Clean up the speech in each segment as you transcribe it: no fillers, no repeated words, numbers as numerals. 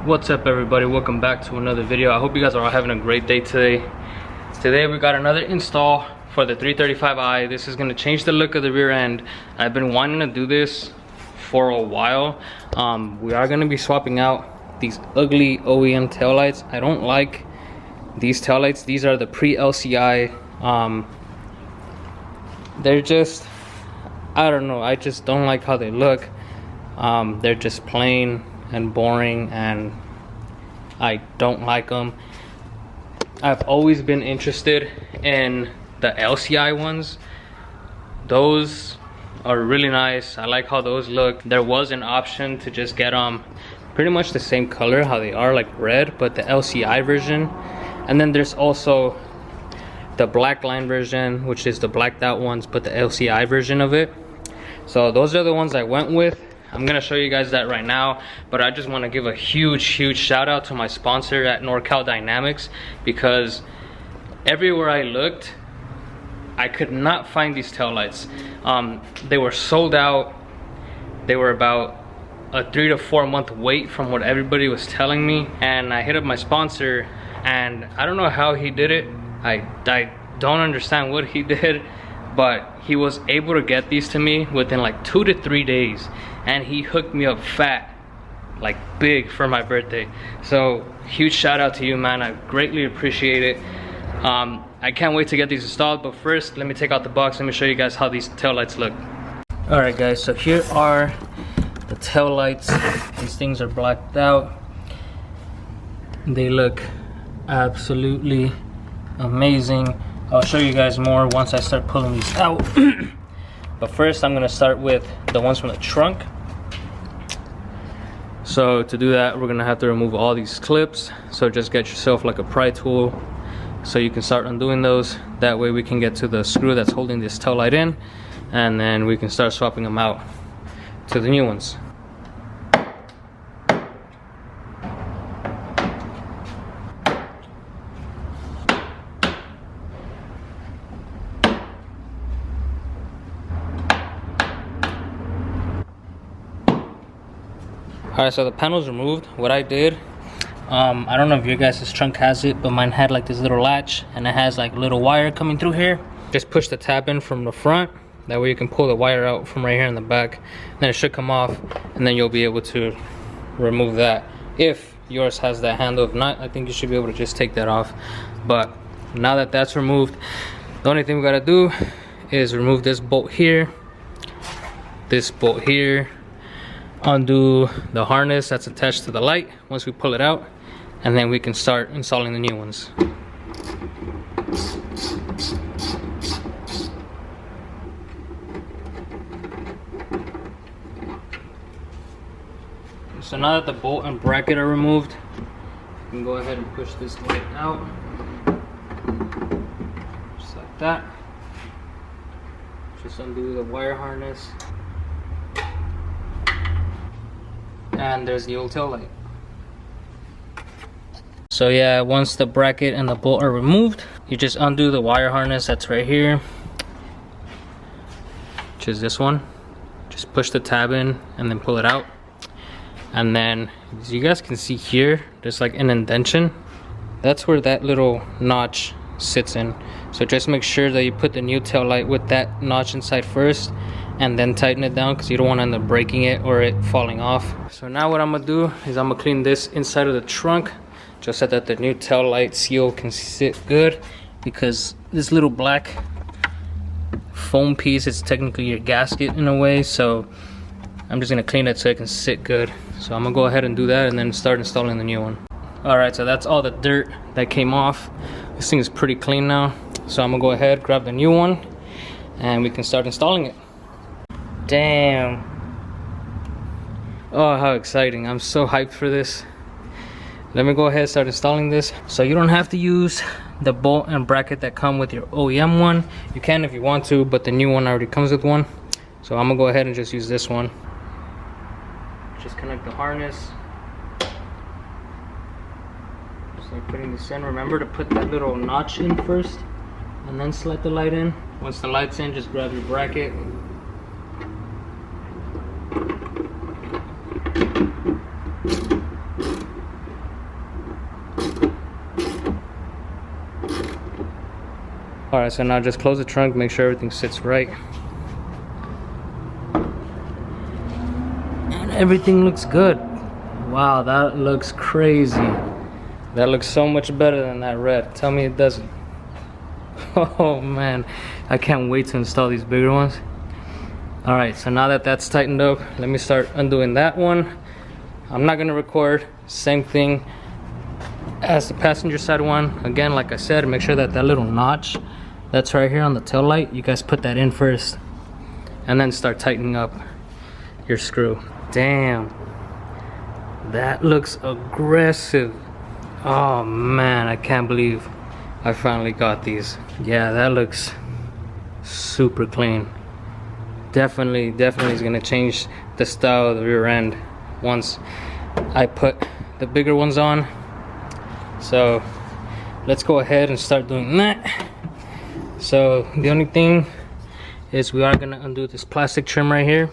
What's up everybody, welcome back to another video. I hope you guys are all having a great day today. Today we got another install for the 335i. This is going to change the look of the rear end. I've been wanting to do this for a while. We are going to be swapping out these ugly OEM taillights. I don't like these taillights. These are the pre-LCI. They're just, I don't know, I just don't like how they look. They're just plain and boring and I don't like them. I've always been interested in the LCI ones. Those are really nice. I like how those look. There was an option to just get pretty much the same color how they are, like red, but the LCI version. And then there's also the black line version, which is the blacked out ones but the LCI version of it. So those are the ones I went with. I'm gonna show you guys that right now, but I just want to give a huge shout out to my sponsor at NorCal Dynamics, because everywhere I looked I could not find these taillights. They were sold out. They were about a 3 to 4 month wait from what everybody was telling me, and I hit up my sponsor and I don't know how he did it. I don't understand what he did, but he was able to get these to me within like 2 to 3 days, and he hooked me up fat, like big, for my birthday. So huge shout out to you, man. I greatly appreciate it. I can't wait to get these installed, but first let me take out the box. Let me show you guys how these taillights look. All right guys, so here are the taillights. These things are blacked out. They look absolutely amazing. I'll show you guys more once I start pulling these out. But first I'm gonna start with the ones from the trunk. So to do that, we're gonna have to remove all these clips. So just get yourself like a pry tool so you can start undoing those. That way we can get to the screw that's holding this tail light in, and then we can start swapping them out to the new ones. Alright, so the panel's removed. What I did, I don't know if your guys' trunk has it, but mine had like this little latch and it has like a little wire coming through here. Just push the tab in from the front. That way you can pull the wire out from right here in the back. Then it should come off, and then you'll be able to remove that. If yours has that handle. If not, I think you should be able to just take that off. But now that that's removed, the only thing we gotta do is remove this bolt here, this bolt here, undo the harness that's attached to the light once we pull it out, and then we can start installing the new ones. So now that the bolt and bracket are removed, you can go ahead and push this light out just like that. Just undo the wire harness. And there's the old tail light. So yeah, once the bracket and the bolt are removed, you just undo the wire harness that's right here, which is this one. Just push the tab in and then pull it out. And then, as you guys can see here, there's like an indentation. That's where that little notch sits in. So just make sure that you put the new tail light with that notch inside first, and then tighten it down, because you don't want to end up breaking it or it falling off. So now what I'm gonna do is I'm gonna clean this inside of the trunk, just so that the new tail light seal can sit good, because this little black foam piece is technically your gasket in a way. So I'm just gonna clean it so it can sit good. So I'm gonna go ahead and do that and then start installing the new one. Alright, so that's all the dirt that came off. This thing is pretty clean now. So I'm gonna go ahead, grab the new one, and we can start installing it. Damn. Oh, how exciting. I'm so hyped for this. Let me go ahead and start installing this. So you don't have to use the bolt and bracket that come with your OEM one. You can if you want to, but the new one already comes with one. So I'm gonna go ahead and just use this one. Just connect the harness. Just like putting this in. Remember to put that little notch in first, and then slide the light in. Once the light's in, just grab your bracket. Alright, so now just close the trunk, make sure everything sits right. And everything looks good. Wow, that looks crazy. That looks so much better than that red. Tell me it doesn't. Oh man, I can't wait to install these bigger ones. Alright, so now that that's tightened up, let me start undoing that one. I'm not gonna record, same thing as the passenger side one. Again, like I said, make sure that that little notch that's right here on the tail light, you guys put that in first and then start tightening up your screw. Damn, that looks aggressive. Oh man, I can't believe I finally got these. Yeah, that looks super clean. Definitely is gonna change the style of the rear end once I put the bigger ones on. So let's go ahead and start doing that. So the only thing is we are gonna undo this plastic trim right here.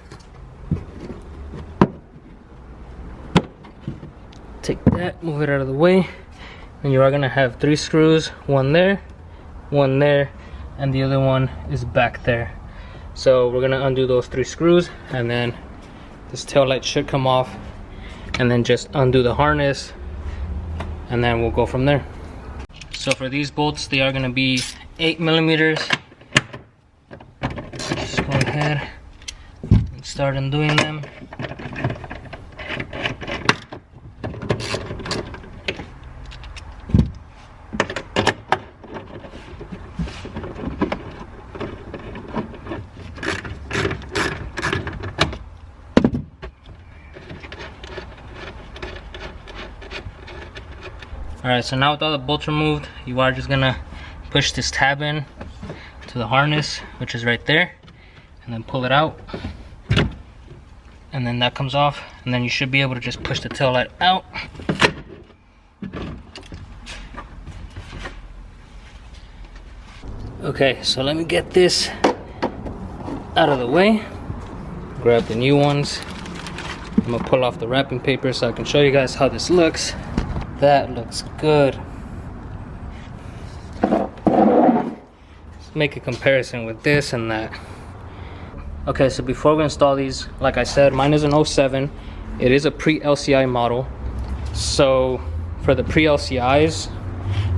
Take that, move it out of the way, and you are gonna have 3 screws, one there, and the other one is back there. So we're gonna undo those 3 screws, and then this tail light should come off, and then just undo the harness, and then we'll go from there. So for these bolts, they are gonna be 8mm. Just go ahead and start undoing them. Alright, so now with all the bolts removed, you are just gonna push this tab in to the harness, which is right there, and then pull it out, and then that comes off, and then you should be able to just push the tail light out. Okay, so let me get this out of the way, grab the new ones. I'm gonna pull off the wrapping paper so I can show you guys how this looks. That looks good. Let's make a comparison with this and that. Okay, so before we install these, like I said, mine is an 07. It is a pre-LCI model. So for the pre-LCIs,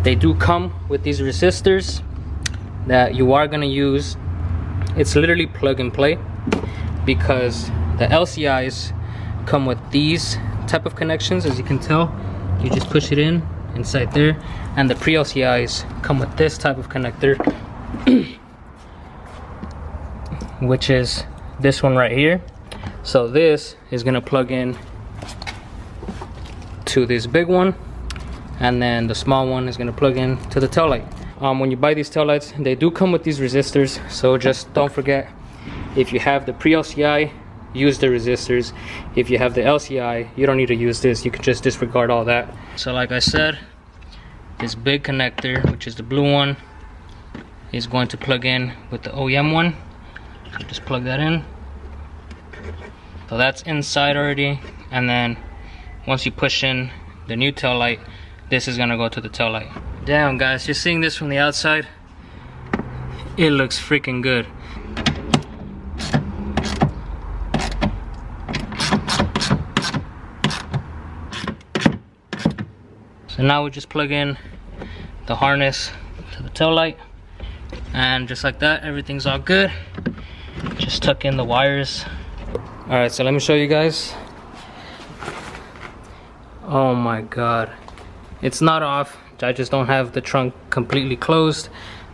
they do come with these resistors that you are gonna use. It's literally plug and play, because the LCIs come with these type of connections. As you can tell, you just push it in inside there, and the pre-LCIs come with this type of connector which is this one right here. So this is gonna plug in to this big one, and then the small one is gonna plug in to the tail light. When you buy these tail lights, they do come with these resistors, so just don't forget, if you have the pre-LCI, use the resistors. If you have the LCI, you don't need to use this. You can just disregard all that. So like I said, this big connector, which is the blue one, is going to plug in with the OEM one. So just plug that in. So that's inside already, and then once you push in the new tail light, this is gonna go to the tail light. Damn guys, just seeing this from the outside, it looks freaking good. So now we just plug in the harness to the tail light, and just like that, everything's all good. Just tuck in the wires. Alright, so let me show you guys. Oh my god, it's not off. I just don't have the trunk completely closed.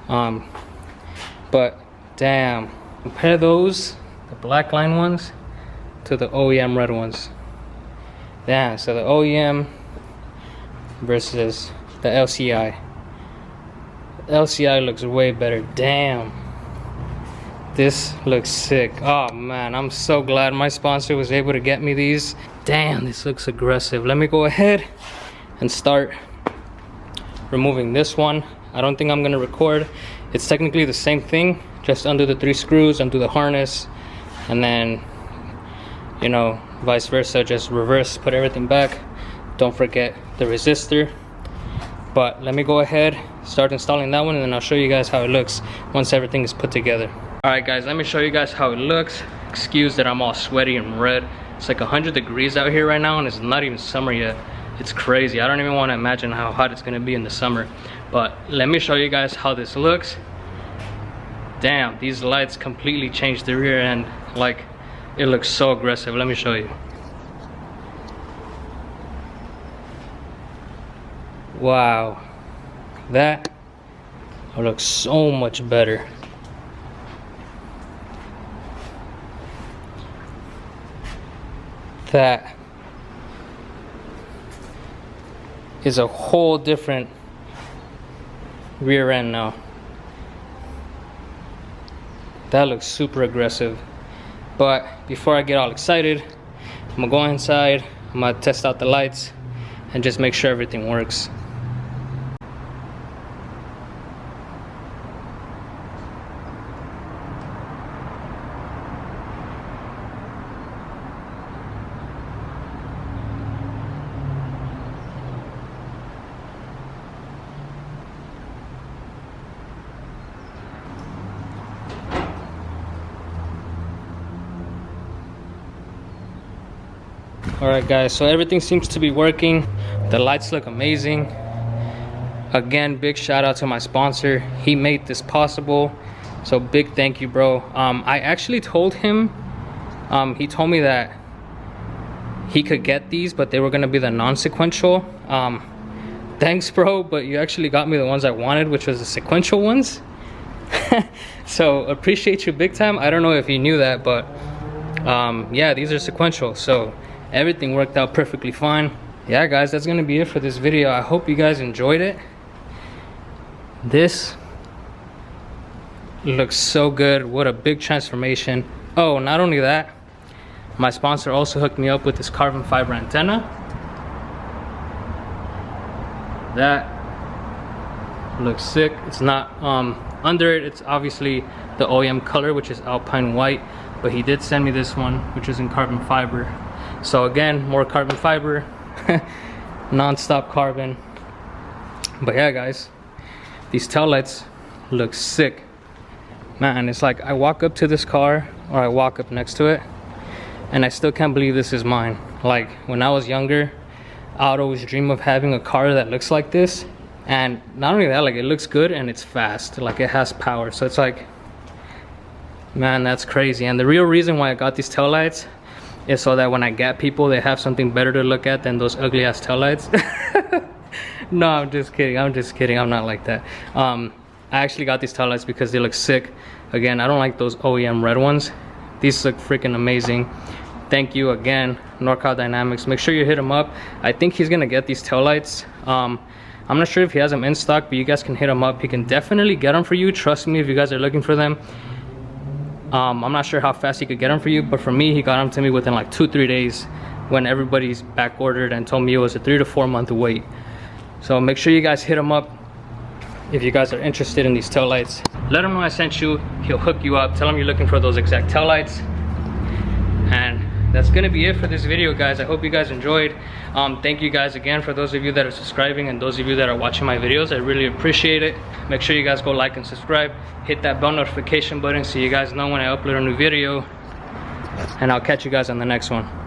But damn, compare those, the black line ones, to the OEM red ones. Damn, so the OEM versus the LCI. LCI looks way better. Damn, this looks sick. Oh man, I'm so glad my sponsor was able to get me these. Damn, this looks aggressive. Let me go ahead and start removing this one. I don't think I'm gonna record. It's technically the same thing, just undo the 3 screws, undo the harness, and then, you know, vice versa, just reverse, put everything back. Don't forget the resistor, But let me go ahead, start installing that one, and then I'll show you guys how it looks once everything is put together. Alright guys, let me show you guys how it looks. Excuse that I'm all sweaty and red. It's like 100 degrees out here right now, and it's not even summer yet. It's crazy. I don't even want to imagine how hot it's going to be in the summer. But let me show you guys how this looks. Damn, these lights completely changed the rear end. Like, it looks so aggressive. Let me show you. Wow, that looks so much better. That is a whole different rear end now. That looks super aggressive. But before I get all excited, I'm gonna go inside, I'm gonna test out the lights and just make sure everything works. Alright guys, so everything seems to be working. The lights look amazing. Again, big shout out to my sponsor. He made this possible. So big thank you, bro. I actually told him, he told me that he could get these, but they were gonna be the non-sequential. Thanks bro, but you actually got me the ones I wanted, which was the sequential ones. So appreciate you big time. I don't know if you knew that, but yeah, these are sequential. So everything worked out perfectly fine. Yeah guys, that's gonna be it for this video. I hope you guys enjoyed it. This looks so good. What a big transformation. Oh, not only that, my sponsor also hooked me up with this carbon fiber antenna. That looks sick. It's not under it, it's obviously the OEM color, which is Alpine White, but he did send me this one, which is in carbon fiber. So again, more carbon fiber, non-stop carbon. But yeah guys, these taillights look sick. Man, it's like I walk up to this car, or I walk up next to it, and I still can't believe this is mine. Like when I was younger, I would always dream of having a car that looks like this. And not only that, like it looks good and it's fast, like it has power. So it's like, man, that's crazy. And the real reason why I got these taillights is so that when I get people, they have something better to look at than those ugly ass taillights. No, I'm just kidding. I'm not like that. I actually got these taillights because they look sick. Again, I don't like those OEM red ones. These look freaking amazing. Thank you again, NorCal Dynamics. Make sure you hit him up. I think he's gonna get these taillights. I'm not sure if he has them in stock, but you guys can hit him up. He can definitely get them for you. Trust me, if you guys are looking for them. I'm not sure how fast he could get them for you, but for me, he got them to me within like 2-3 days when everybody's back ordered and told me it was a 3 to 4 month wait. So make sure you guys hit him up if you guys are interested in these taillights. Let him know I sent you. He'll hook you up. Tell him you're looking for those exact taillights. And that's gonna be it for this video, guys. I hope you guys enjoyed. Thank you guys again for those of you that are subscribing and those of you that are watching my videos. I really appreciate it. Make sure you guys go like and subscribe. Hit that bell notification button so you guys know when I upload a new video. And I'll catch you guys on the next one.